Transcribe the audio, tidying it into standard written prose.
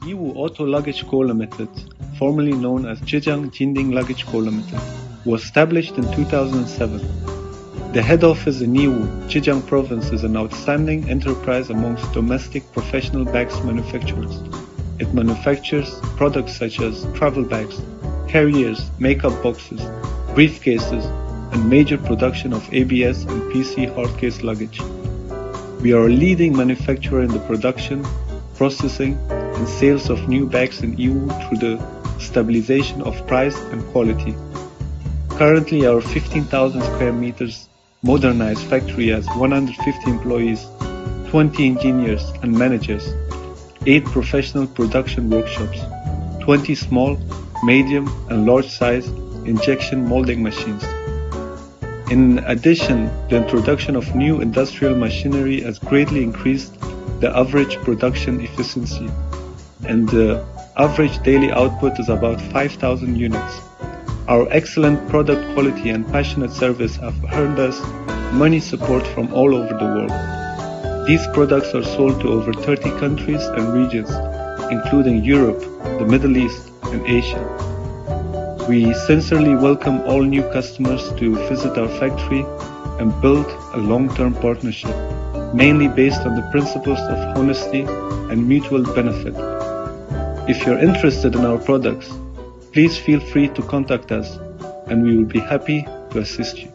Jinhua Outuo Luggage Co Limited, formerly known as Jinding Luggage Co Limited, was established in 2007. The head office in Yiwu, Zhejiang Province, is an outstanding enterprise amongst domestic professional bags manufacturers. It manufactures products such as travel bags, carriers, makeup boxes, briefcases, and major production of ABS and PC hardcase luggage. We are a leading manufacturer in the production, processing, and sales of new bags in Yiwu through the stabilization of price and quality. Currently, our 15,000 square meters modernized factory has 150 employees, 20 engineers and managers, 8 professional production workshops, 20 small, medium, and large size injection molding machines. In addition, the introduction of new industrial machinery has greatly increased the average production efficiency, and the average daily output is about 5,000 units. Our excellent product quality and passionate service have earned us many support from all over the world. These products are sold to over 30 countries and regions, including Europe, the Middle East, and Asia. We sincerely welcome all new customers to visit our factory and build a long-term partnership, mainly based on the principles of honesty and mutual benefit. If you're interested in our products, please feel free to contact us and we will be happy to assist you.